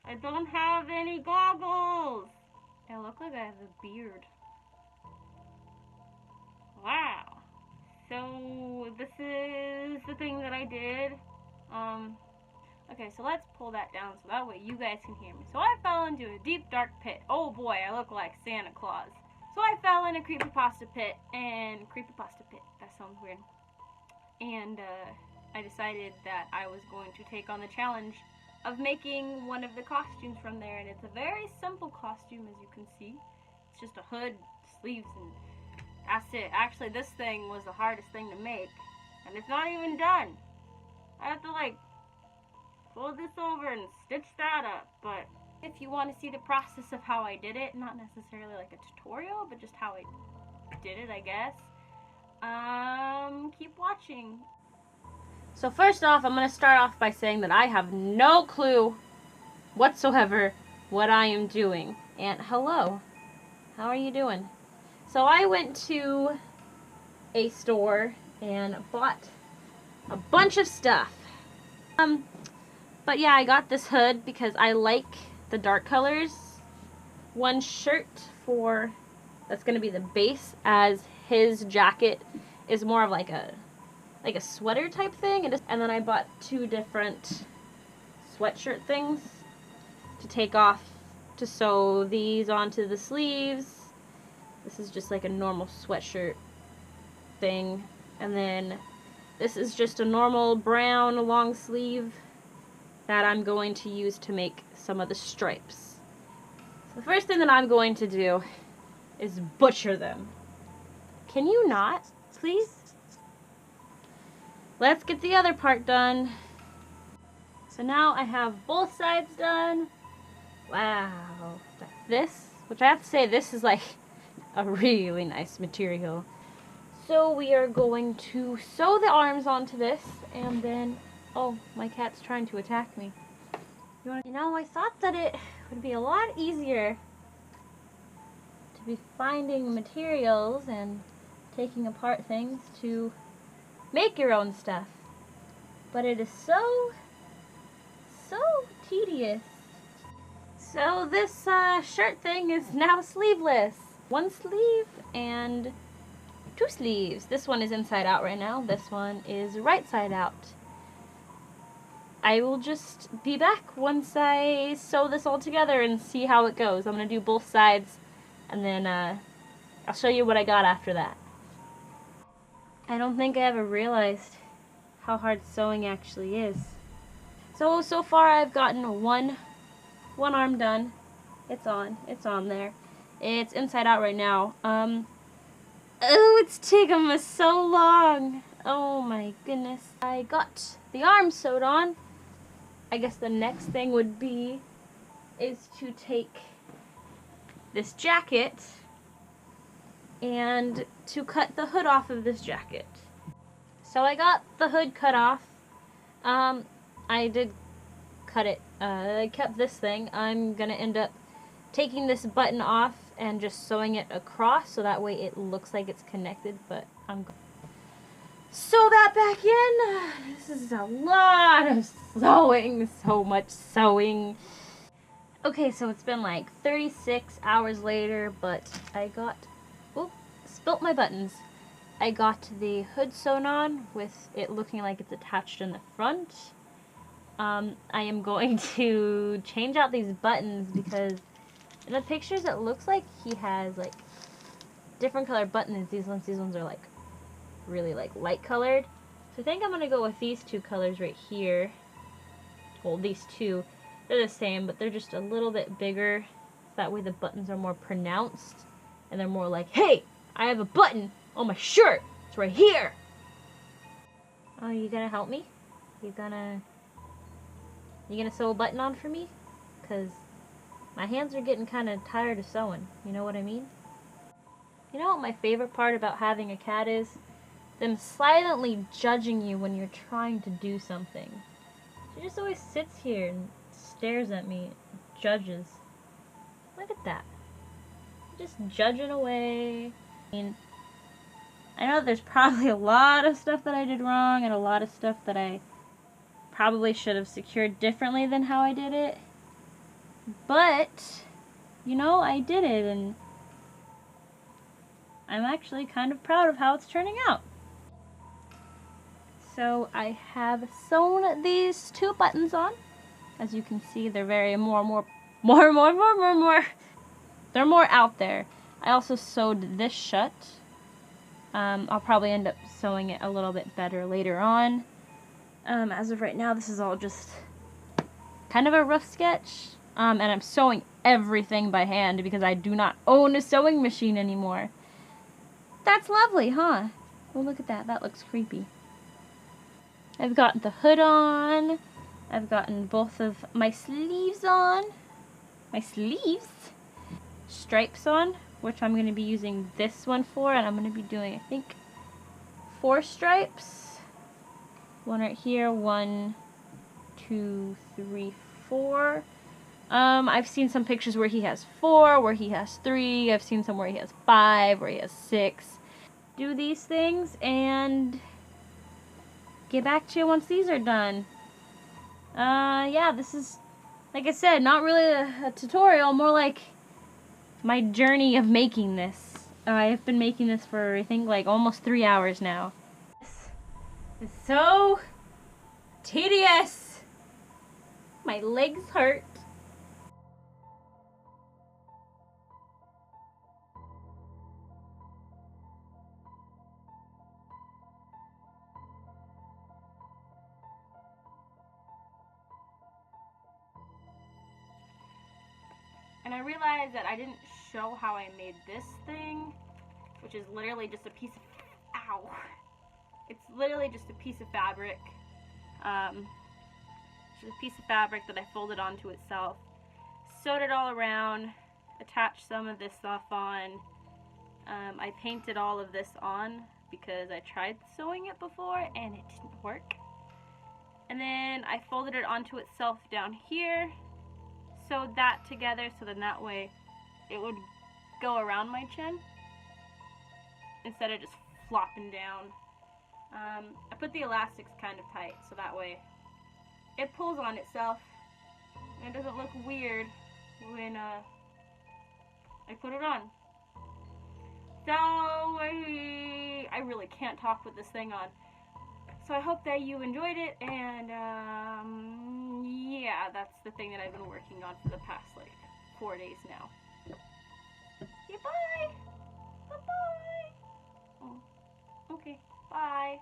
I don't have any goggles. I look like I have a beard. Wow. So this is the thing that I did. Okay, so let's pull that down so that way you guys can hear me. So I fell into a deep dark pit. Oh boy, I look like Santa Claus. So I fell in a creepypasta pit, that sounds weird. And I decided that I was going to take on the challenge of making one of the costumes from there, and it's a very simple costume, as you can see. It's just a hood, sleeves, and that's it. Actually, this thing was the hardest thing to make, and it's not even done. I have to like fold this over and stitch that up, but if you want to see the process of how I did it, not necessarily like a tutorial, but just how I did it, I guess, keep watching. So first off, I'm going to start off by saying that I have no clue whatsoever what I am doing. And hello, how are you doing? So I went to a store and bought a bunch of stuff. But yeah, I got this hood because I like the dark colors. One shirt that's going to be the base, as his jacket is more of like a sweater type thing, and then I bought 2 different sweatshirt things to take off to sew these onto the sleeves. This is just like a normal sweatshirt thing, and then this is just a normal brown long sleeve that I'm going to use to make some of the stripes. So the first thing that I'm going to do is butcher them. Can you not, please? Let's get the other part done. So now I have both sides done. Wow. This, which I have to say, this is like a really nice material. So we are going to sew the arms onto this, and then, oh, my cat's trying to attack me. You know, I thought that it would be a lot easier to be finding materials and taking apart things to make your own stuff, but it is so tedious. So this shirt thing is now sleeveless. 1 sleeve and 2 sleeves. This one is inside out right now. This one is right side out. I will just be back once I sew this all together and see how it goes. I'm going to do both sides, and then I'll show you what I got after that. I don't think I ever realized how hard sewing actually is. So far I've gotten one arm done. It's on there. It's inside out right now. Oh, it's taken me so long. Oh my goodness. I got the arm sewed on. I guess the next thing would be is to take this jacket and to cut the hood off of this jacket. So I got the hood cut off. I did cut it. I kept this thing. I'm gonna end up taking this button off and just sewing it across so that way it looks like it's connected, but I'm gonna sew that back in. This is a lot of sewing, so much sewing. Okay, so it's been like 36 hours later, but I got, spilt my buttons. I got the hood sewn on with it looking like it's attached in the front. I am going to change out these buttons because in the pictures it looks like he has like different colored buttons. These ones are like really like light colored. So I think I'm gonna go with these 2 colors right here. Well, these 2, they're the same, but they're just a little bit bigger. That way the buttons are more pronounced and they're more like, hey, I have a button on my shirt. It's right here. Oh, you gonna help me? You gonna sew a button on for me? Because my hands are getting kind of tired of sewing. You know what I mean? You know what my favorite part about having a cat is? Them silently judging you when you're trying to do something. She just always sits here and stares at me, judges. Look at that. Just judging away. I mean, I know there's probably a lot of stuff that I did wrong and a lot of stuff that I probably should have secured differently than how I did it. But, you know, I did it, and I'm actually kind of proud of how it's turning out. So I have sewn these 2 buttons on. As you can see, they're very more. They're more out there. I also sewed this shut. I'll probably end up sewing it a little bit better later on. As of right now, this is all just kind of a rough sketch. And I'm sewing everything by hand because I do not own a sewing machine anymore. That's lovely, huh? Oh, look at that. That looks creepy. I've got the hood on. I've gotten both of my sleeves on. My sleeves? Stripes on, which I'm going to be using this one for, and I'm going to be doing, I think, 4 stripes. One right here, 1, 2, 3, 4. I've seen some pictures where he has 4, where he has 3. I've seen some where he has 5, where he has 6. Do these things and get back to you once these are done. Yeah, this is, like I said, not really a tutorial, more like my journey of making this. I've been making this for, I think, like almost 3 hours now. This is so tedious. My legs hurt. And I realized that I didn't show how I made this thing, which is literally just a piece of, ow. It's literally just a piece of fabric. Just a piece of fabric that I folded onto itself. Sewed it all around, attached some of this stuff on. I painted all of this on because I tried sewing it before and it didn't work. And then I folded it onto itself down here. Sewed that together so then that way it would go around my chin instead of just flopping down. I put the elastics kind of tight so that way it pulls on itself and it doesn't look weird when I put it on. So I really can't talk with this thing on. So I hope that you enjoyed it, and yeah, that's the thing that I've been working on for the past like 4 days now. Okay, bye! Bye-bye! Oh, okay, bye!